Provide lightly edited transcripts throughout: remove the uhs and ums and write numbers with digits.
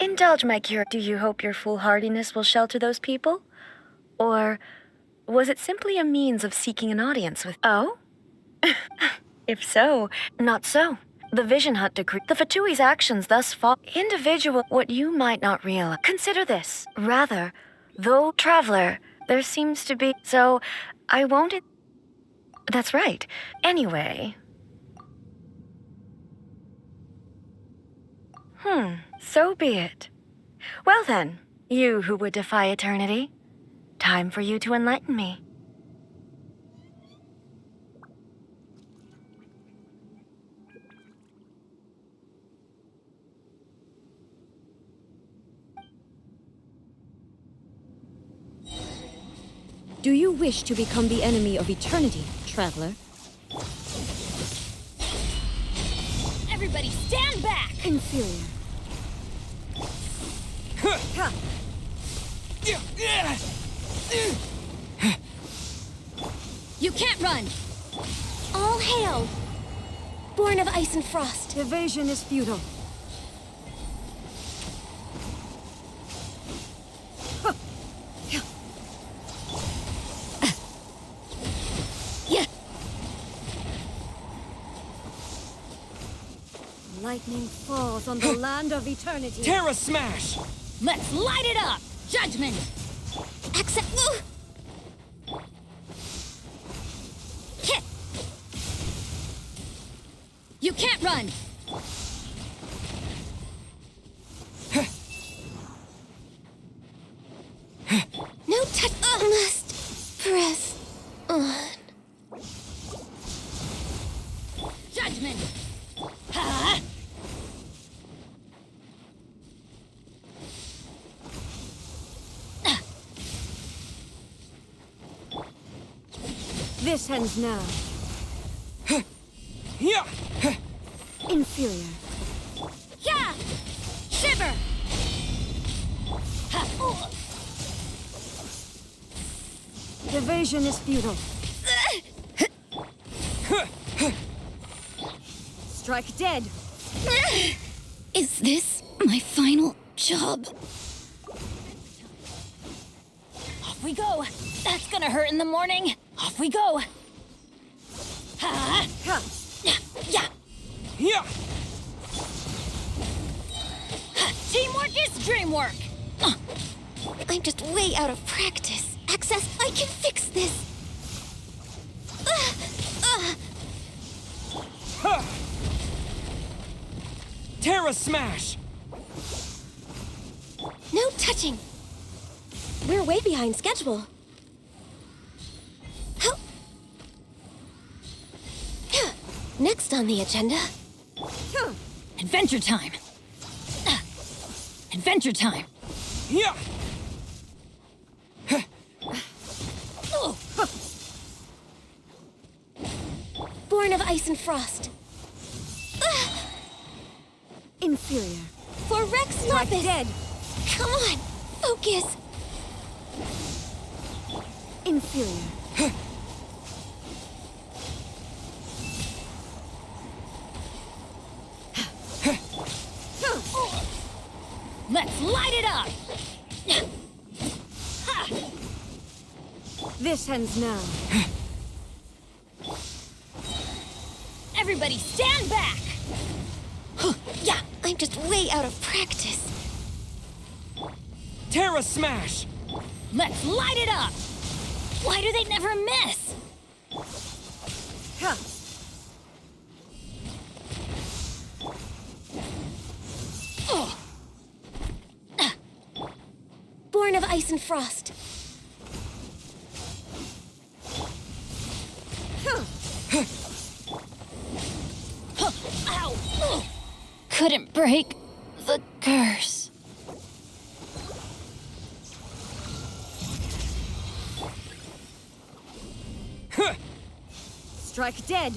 Indulge my cure. Do you hope your foolhardiness will shelter those people? Or was it simply a means of seeking an audience with— Oh? If so, not so. The Vision Hunt decree— The Fatui's actions thus far— Individual— What you might not realize— Consider this. Rather, though traveler, there seems to be— So, I won't— That's right. Anyway. So be it. Well then, you who would defy eternity, time for you to enlighten me. Do you wish to become the enemy of eternity, traveler? Everybody stand back! Inferior. You can't run! All hail! Born of ice and frost. Evasion is futile. Lightning falls on the land of eternity. Terra Smash! Let's light it up! Judgment! Accept. Hit! You can't run! No touch. Must press on. Judgment! Ha! This ends now. Yeah! Inferior. Yeah! Shiver! Ha! Oh. Evasion is futile. Strike dead. Is this my final job? Off we go. That's gonna hurt in the morning. Off we go. Ha! Ha. Yeah. Yeah! Teamwork is dreamwork. I'm just way out of practice. Access, I can fix this. Terra Smash! No touching. We're way behind schedule. Next on the agenda. Adventure time. Adventure time. Yeah! Born of ice and frost. Inferior. For Rex Strike Lapis. dead. Come on, focus. Inferior. Let's light it up. This ends now. Everybody stand back. Yeah, I'm just way out of practice. Terra Smash! Let's light it up. Why do they never miss? Ha. Born of ice and frost. Ow! Couldn't break the curse. Strike dead.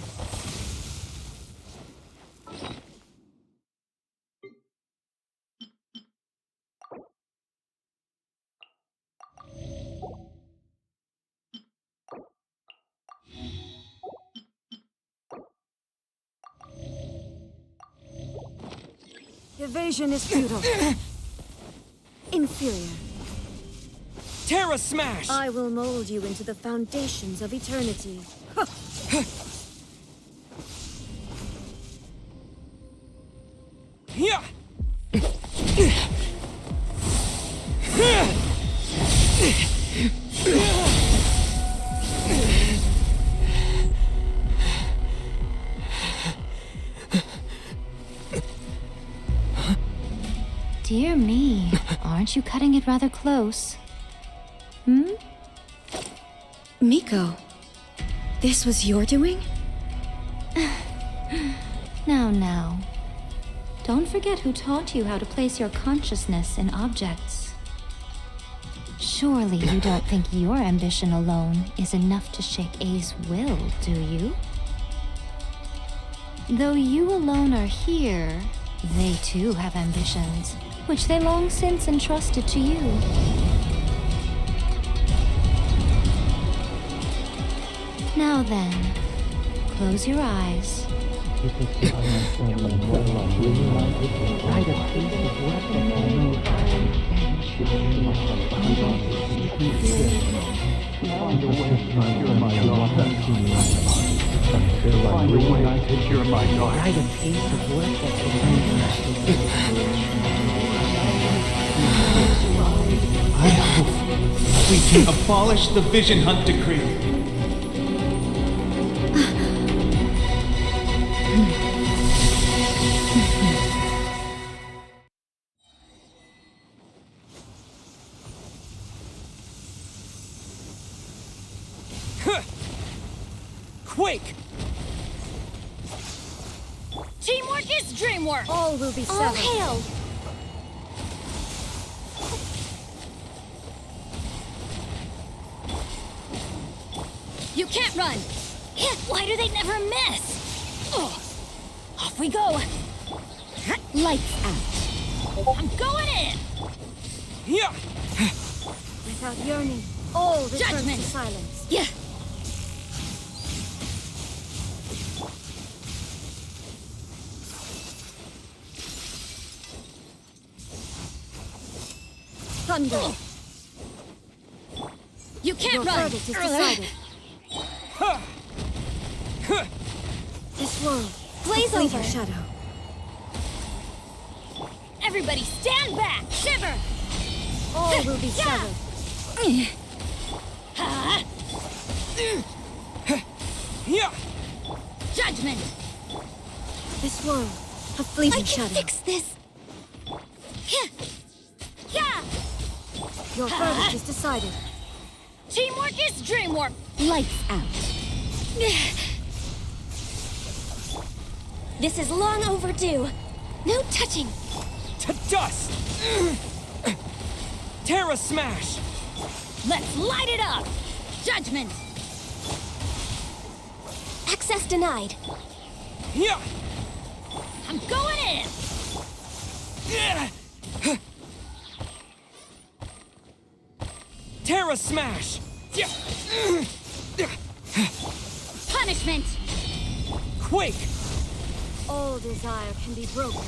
Evasion is futile. Inferior. Terra Smash! I will mold you into the foundations of eternity. Yeah! Dear me, aren't you cutting it rather close? Miko, this was your doing? Now. Don't forget who taught you how to place your consciousness in objects. Surely you don't think your ambition alone is enough to shake A's will, do you? Though you alone are here, they too have ambitions, which they long since entrusted to you. Now then, close your eyes. I hope we can abolish the Vision Hunt Decree. Quake! Teamwork is dreamwork! All will be All severed. hail! You can't run! Why do they never miss? Ugh. Off we go! Lights out. I'm going in! Yeah! Without yearning, all returns Judgment. to silence. Yeah. Thunder. You can't Your run! verdict is decided. Ha! Huh! This world, Blaze a fleeting over. shadow. Everybody stand back! Shiver! All will be Yeah. severed. Ha! Yeah! Judgment! This world, a fleeting I can shadow. fix this! Yeah! Your verdict is decided. Teamwork is dreamwork! Lights out. This is long overdue. No touching. To dust! Terra Smash! Let's light it up! Judgment! Access denied. Yeah! I'm going in! Yeah! Terra Smash! Yeah! Punishment! Quake! All desire can be broken.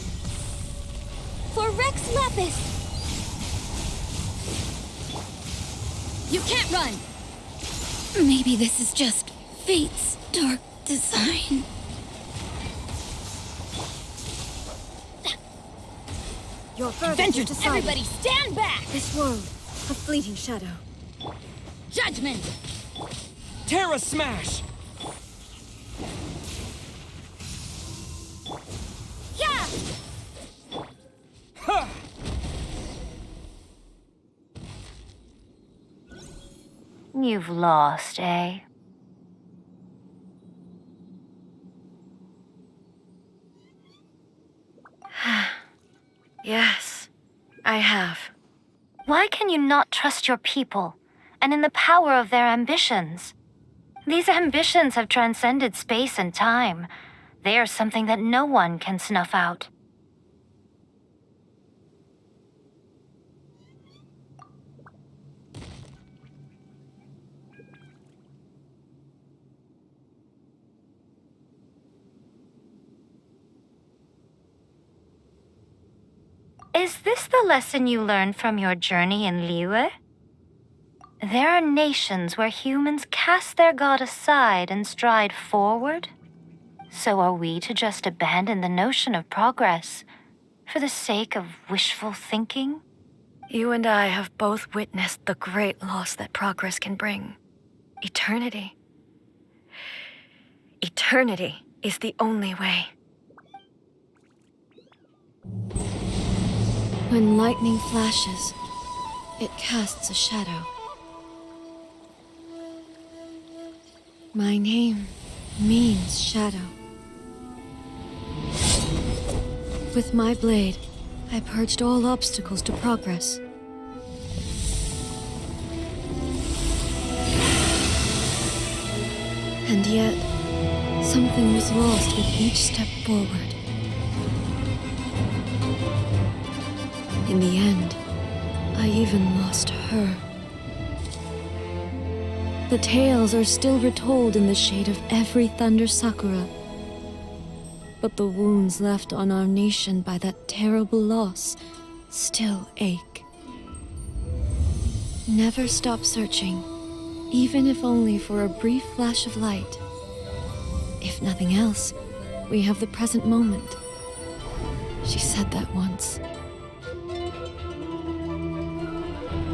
For Rex Lapis! You can't run! Maybe this is just fate's dark design. Your verdict Vengeance! is decided. Everybody stand back! This world, a fleeting shadow. Judgment! Terra Smash! Yeah! Ha! You've lost, eh? Yes, I have. Why can you not trust your people and in the power of their ambitions? These ambitions have transcended space and time. They are something that no one can snuff out. Is this the lesson you learned from your journey in Liyue? There are nations where humans cast their god aside and stride forward. So are we to just abandon the notion of progress for the sake of wishful thinking? You and I have both witnessed the great loss that progress can bring. Eternity. Eternity is the only way. When lightning flashes, it casts a shadow. My name means shadow. With my blade, I purged all obstacles to progress. And yet, something was lost with each step forward. In the end, I even lost her. The tales are still retold in the shade of every Thunder Sakura. But the wounds left on our nation by that terrible loss still ache. Never stop searching, even if only for a brief flash of light. If nothing else, we have the present moment. She said that once.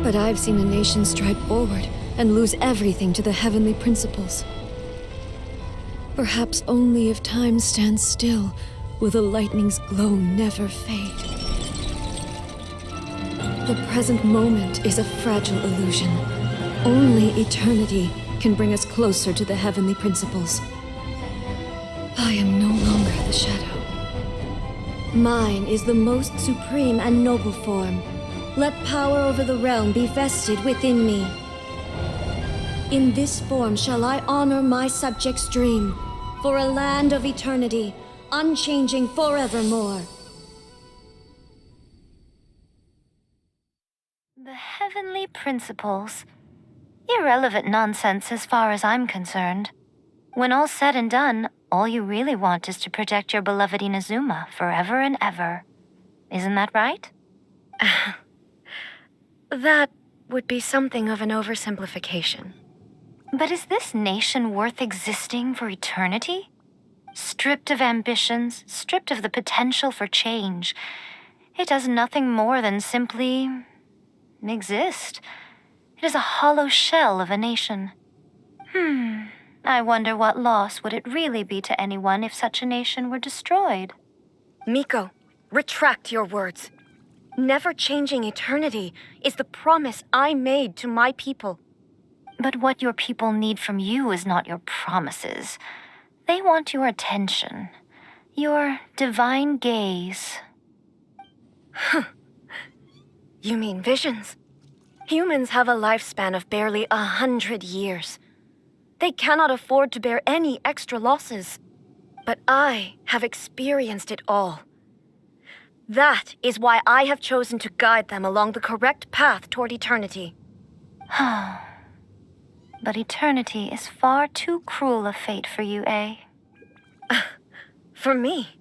But I've seen a nation stride forward and lose everything to the heavenly principles. Perhaps only if time stands still will the lightning's glow never fade. The present moment is a fragile illusion. Only eternity can bring us closer to the heavenly principles. I am no longer the shadow. Mine is the most supreme and noble form. Let power over the realm be vested within me. In this form shall I honor my subjects' dream, for a land of eternity, unchanging forevermore. The heavenly principles. Irrelevant nonsense as far as I'm concerned. When all's said and done, all you really want is to protect your beloved Inazuma forever and ever. Isn't that right? That would be something of an oversimplification. But is this nation worth existing for eternity? Stripped of ambitions, stripped of the potential for change, it does nothing more than simply exist. It is a hollow shell of a nation. I wonder what loss would it really be to anyone if such a nation were destroyed? Miko, retract your words. Never changing eternity is the promise I made to my people. But what your people need from you is not your promises. They want your attention, your divine gaze. You mean visions? Humans have a lifespan of barely 100 years. They cannot afford to bear any extra losses. But I have experienced it all. That is why I have chosen to guide them along the correct path toward eternity. But eternity is far too cruel a fate for you, eh? For me?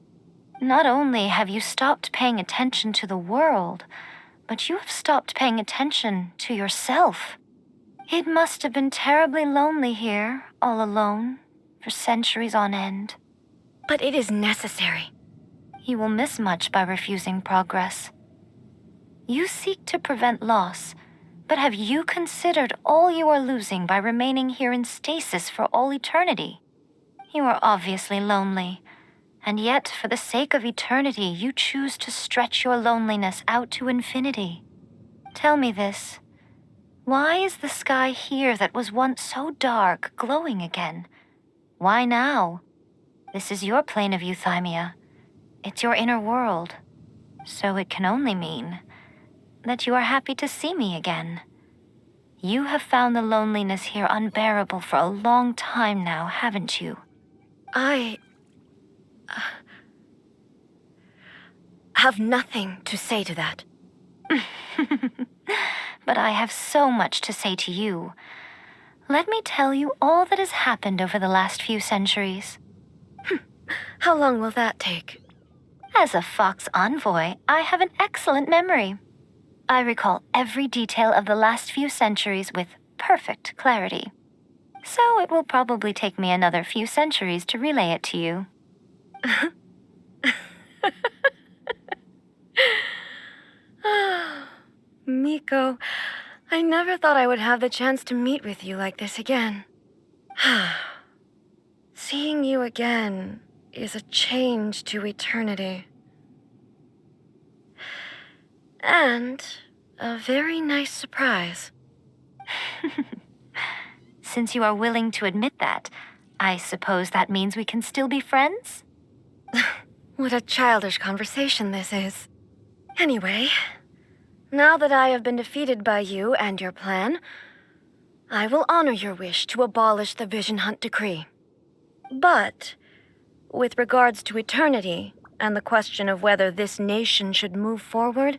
Not only have you stopped paying attention to the world, but you have stopped paying attention to yourself. It must have been terribly lonely here, all alone, for centuries on end. But it is necessary. You will miss much by refusing progress. You seek to prevent loss, but have you considered all you are losing by remaining here in stasis for all eternity? You are obviously lonely, and yet for the sake of eternity you choose to stretch your loneliness out to infinity. Tell me this. Why is the sky here that was once so dark glowing again? Why now? This is your plane of euthymia. It's your inner world. So it can only mean that you are happy to see me again. You have found the loneliness here unbearable for a long time now, haven't you? I have nothing to say to that. But I have so much to say to you. Let me tell you all that has happened over the last few centuries. How long will that take? As a Fox envoy, I have an excellent memory. I recall every detail of the last few centuries with perfect clarity. So it will probably take me another few centuries to relay it to you. Miko, I never thought I would have the chance to meet with you like this again. Seeing you again is a change to eternity. And a very nice surprise. Since you are willing to admit that, I suppose that means we can still be friends? What a childish conversation this is. Anyway, now that I have been defeated by you and your plan, I will honor your wish to abolish the Vision Hunt Decree. But, with regards to eternity and the question of whether this nation should move forward,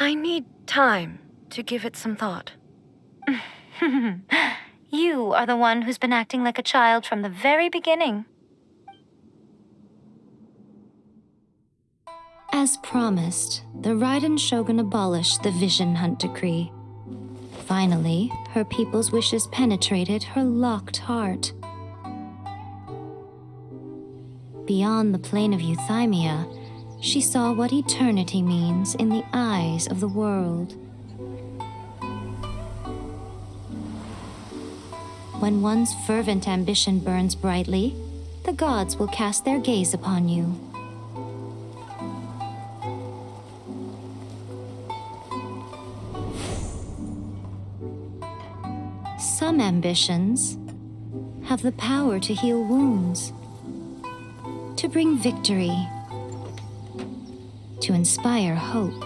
I need time to give it some thought. You are the one who's been acting like a child from the very beginning. As promised, the Raiden Shogun abolished the Vision Hunt Decree. Finally, her people's wishes penetrated her locked heart. Beyond the plane of Euthymia, she saw what eternity means in the eyes of the world. When one's fervent ambition burns brightly, the gods will cast their gaze upon you. Some ambitions have the power to heal wounds, to bring victory, to inspire hope.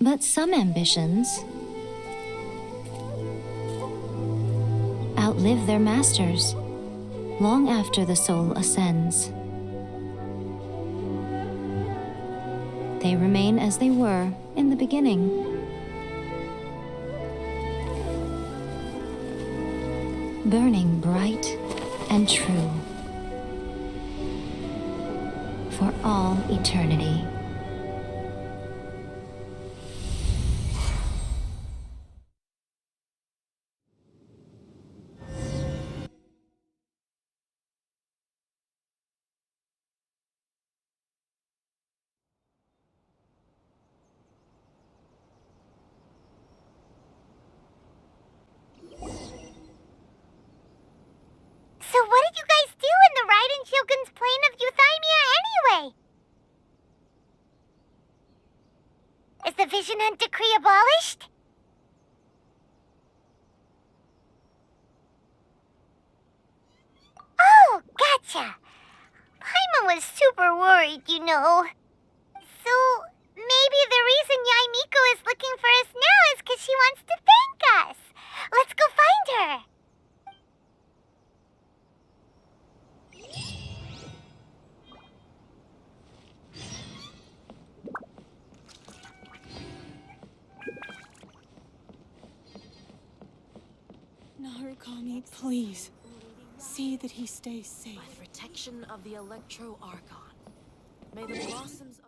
But some ambitions outlive their masters long after the soul ascends. They remain as they were in the beginning. Burning bright and true for all eternity. So what did you guys do in the Raiden Shogun's plane of Euthymia anyway? Is the Vision Hunt Decree abolished? Oh, gotcha. Paimon was super worried, you know. So, maybe the reason Yaimiko is looking for us now is because she wants to thank us. Let's go find her. Narukami, please. See that he stays safe. By the protection of the Electro Archon, may the blossoms of...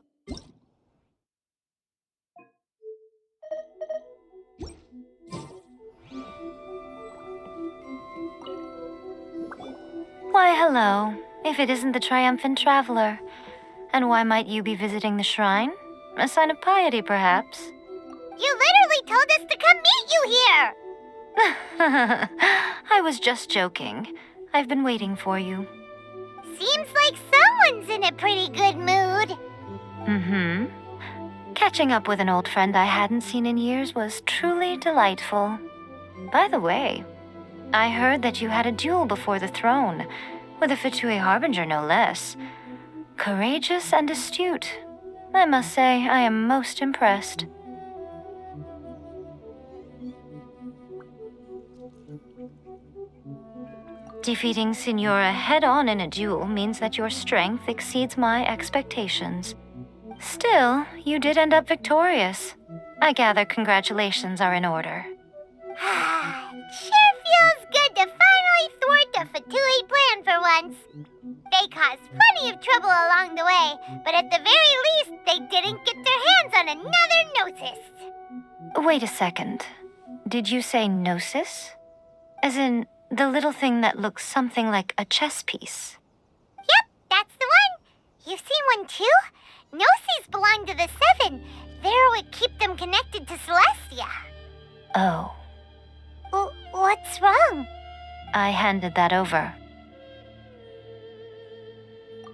Why, hello, if it isn't the triumphant traveler. And why might you be visiting the shrine? A sign of piety, perhaps? You literally told us to come meet you here! I was just joking. I've been waiting for you. Seems like someone's in a pretty good mood. Mm-hmm. Catching up with an old friend I hadn't seen in years was truly delightful. By the way, I heard that you had a duel before the throne, with a Fatui Harbinger no less. Courageous and astute. I must say, I am most impressed. Defeating Signora head-on in a duel means that your strength exceeds my expectations. Still, you did end up victorious. I gather congratulations are in order. Sure feels good to finally actually thwart the Fatui plan for once. They caused plenty of trouble along the way, but at the very least, they didn't get their hands on another Gnosis. Wait a second. Did you say Gnosis? As in, the little thing that looks something like a chess piece? Yep, that's the one. You've seen one too? Gnosis belong to the Seven. They're what keep them connected to Celestia. Oh. What's wrong? I handed that over.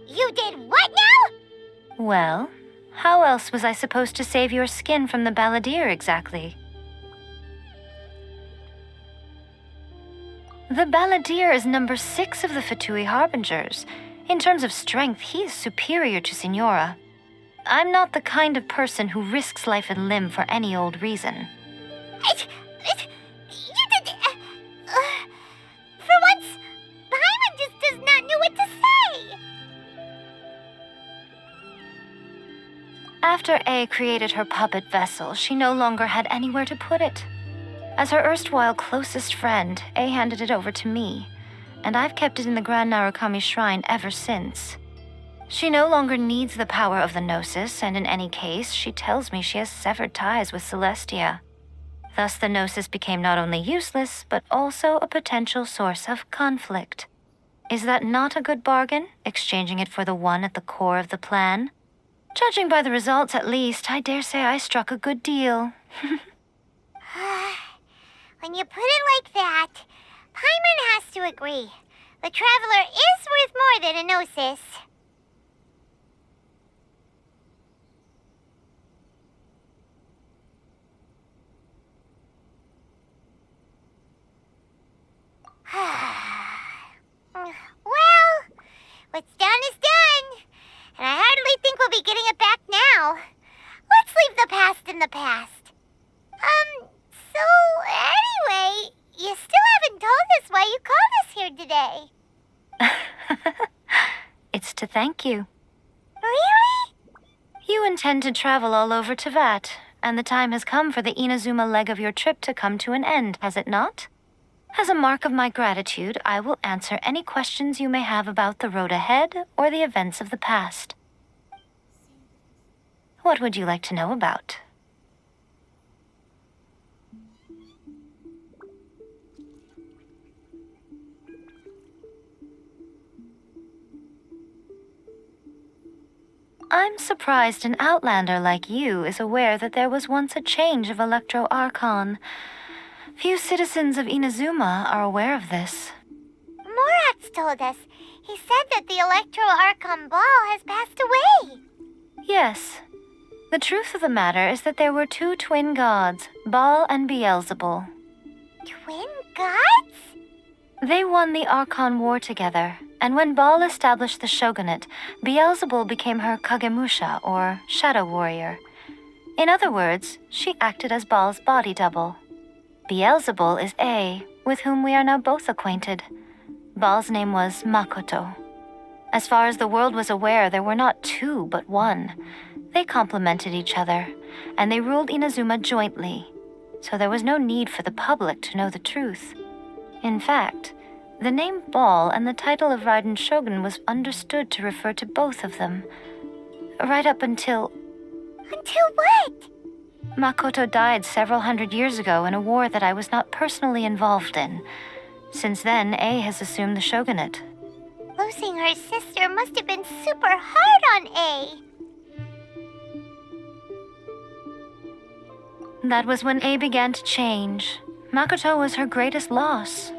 You did what now? Well, how else was I supposed to save your skin from the Balladeer exactly? The Balladeer is number 6 of the Fatui Harbingers. In terms of strength, he is superior to Signora. I'm not the kind of person who risks life and limb for any old reason. You did... for once, Paimon just does not know what to say. After A created her puppet vessel, she no longer had anywhere to put it. As her erstwhile closest friend, A handed it over to me, and I've kept it in the Grand Narukami Shrine ever since. She no longer needs the power of the Gnosis, and in any case, she tells me she has severed ties with Celestia. Thus the Gnosis became not only useless, but also a potential source of conflict. Is that not a good bargain, exchanging it for the one at the core of the plan? Judging by the results, at least, I dare say I struck a good deal. When you put it like that, Paimon has to agree. The Traveler is worth more than a Gnosis. Well, what's done is done. And I hardly think we'll be getting it back now. Let's leave the past in the past. So anyway, you still haven't told us why you called us here today. It's to thank you. Really? You intend to travel all over Teyvat, and the time has come for the Inazuma leg of your trip to come to an end, has it not? As a mark of my gratitude, I will answer any questions you may have about the road ahead or the events of the past. What would you like to know about? I'm surprised an outlander like you is aware that there was once a change of Electro Archon. Few citizens of Inazuma are aware of this. Morax told us. He said that the Electro Archon Ball has passed away. Yes. The truth of the matter is that there were 2 twin gods, Baal and Beelzebul. Twin gods? They won the Archon War together, and when Baal established the shogunate, Beelzebul became her Kagemusha, or shadow warrior. In other words, she acted as Baal's body double. Beelzebul is A, with whom we are now both acquainted. Baal's name was Makoto. As far as the world was aware, there were not 2, but 1. They complemented each other, and they ruled Inazuma jointly, so there was no need for the public to know the truth. In fact, the name Baal and the title of Raiden Shogun was understood to refer to both of them, right up until... Until what? Makoto died several hundred years ago in a war that I was not personally involved in. Since then, A has assumed the shogunate. Losing her sister must have been super hard on A. That was when A began to change. Makoto was her greatest loss.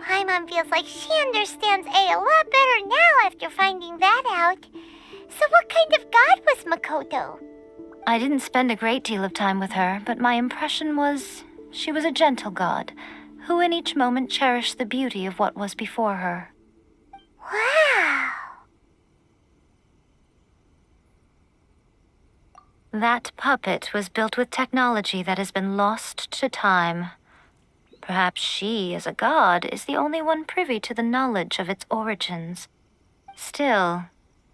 Paimon feels like she understands A a lot better now after finding that out. So what kind of god was Makoto? I didn't spend a great deal of time with her, but my impression was she was a gentle god, who in each moment cherished the beauty of what was before her. Wow! That puppet was built with technology that has been lost to time. Perhaps she, as a god, is the only one privy to the knowledge of its origins. Still,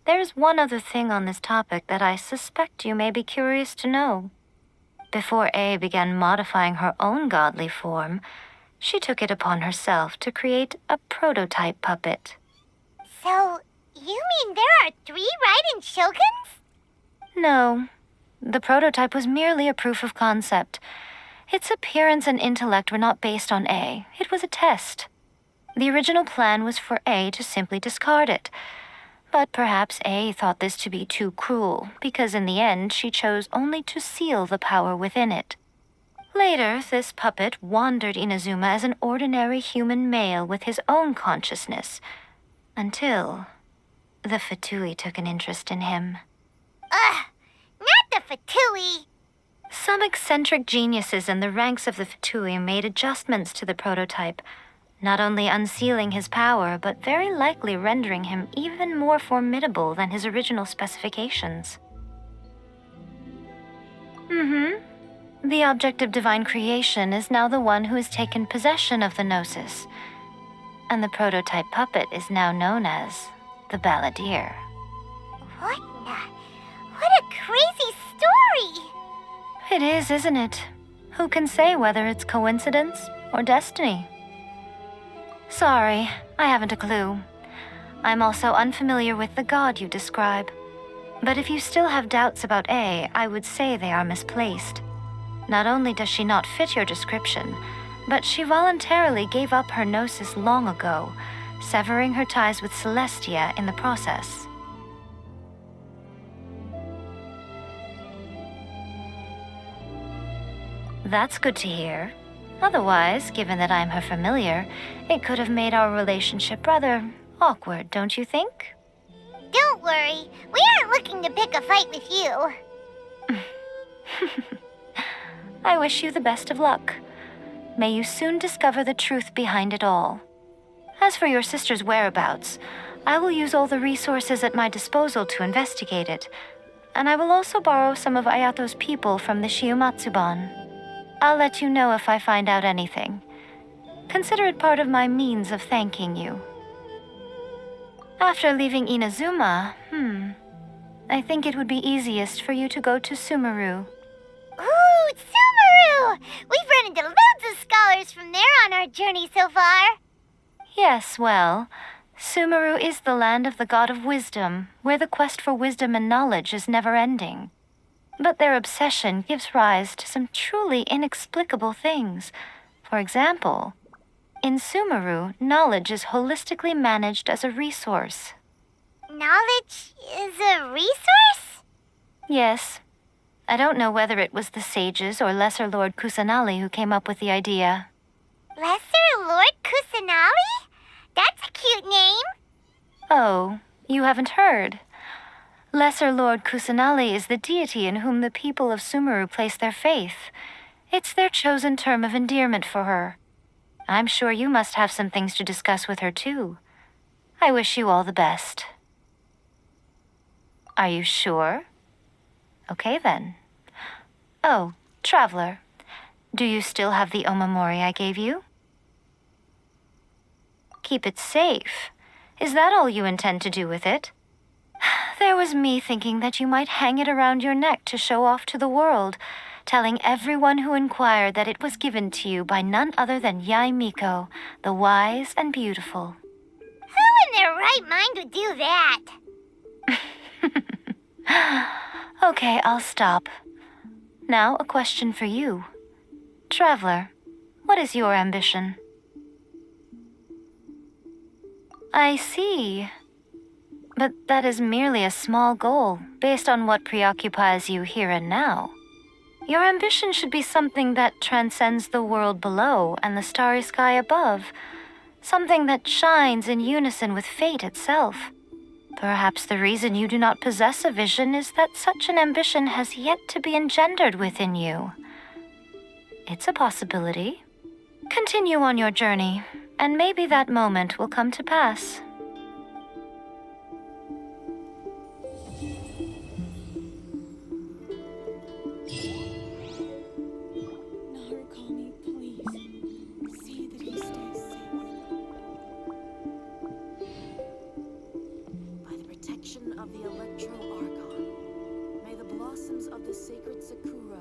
there's one other thing on this topic that I suspect you may be curious to know. Before A began modifying her own godly form, She took it upon herself to create a prototype puppet. So, you mean there are 3 Raiden Shoguns? No, the prototype was merely a proof of concept. Its appearance and intellect were not based on A. It was a test. The original plan was for A to simply discard it. But perhaps A thought this to be too cruel, because in the end she chose only to seal the power within it. Later, this puppet wandered Inazuma as an ordinary human male with his own consciousness, until the Fatui took an interest in him. Ugh, not the Fatui. Some eccentric geniuses in the ranks of the Fatui made adjustments to the prototype, not only unsealing his power, but very likely rendering him even more formidable than his original specifications. The object of divine creation is now the one who has taken possession of the Gnosis, and the prototype puppet is now known as the Balladeer. What a crazy story! It is, isn't it? Who can say whether it's coincidence or destiny? Sorry, I haven't a clue. I'm also unfamiliar with the god you describe. But if you still have doubts about A, I would say they are misplaced. Not only does she not fit your description, but she voluntarily gave up her gnosis long ago, severing her ties with Celestia in the process. That's good to hear. Otherwise, given that I'm her familiar, it could have made our relationship rather awkward, don't you think? Don't worry, we aren't looking to pick a fight with you. I wish you the best of luck. May you soon discover the truth behind it all. As for your sister's whereabouts, I will use all the resources at my disposal to investigate it, and I will also borrow some of Ayato's people from the Shiumatsuban. I'll let you know if I find out anything. Consider it part of my means of thanking you. After leaving Inazuma, I think it would be easiest for you to go to Sumeru. Ooh, Sumeru! We've run into loads of scholars from there on our journey so far. Yes, well, Sumeru is the land of the god of wisdom, where the quest for wisdom and knowledge is never-ending. But their obsession gives rise to some truly inexplicable things. For example, in Sumeru, knowledge is holistically managed as a resource. Knowledge is a resource? Yes. I don't know whether it was the sages or Lesser Lord Kusanali who came up with the idea. Lesser Lord Kusanali? That's a cute name. Oh, you haven't heard. Lesser Lord Kusanali is the deity in whom the people of Sumeru place their faith. It's their chosen term of endearment for her. I'm sure you must have some things to discuss with her, too. I wish you all the best. Are you sure? Okay, then. Oh, Traveler, do you still have the omamori I gave you? Keep it safe. Is that all you intend to do with it? There was me thinking that you might hang it around your neck to show off to the world, telling everyone who inquired that it was given to you by none other than Yae Miko, the wise and beautiful. Who in their right mind would do that? Okay, I'll stop. Now, a question for you. Traveler, what is your ambition? I see. But that is merely a small goal, based on what preoccupies you here and now. Your ambition should be something that transcends the world below and the starry sky above. Something that shines in unison with fate itself. Perhaps the reason you do not possess a vision is that such an ambition has yet to be engendered within you. It's a possibility. Continue on your journey, and maybe that moment will come to pass. Narukami, please. See that he stays safe. By the protection of the Electro Archon, may the blossoms of the sacred Sakura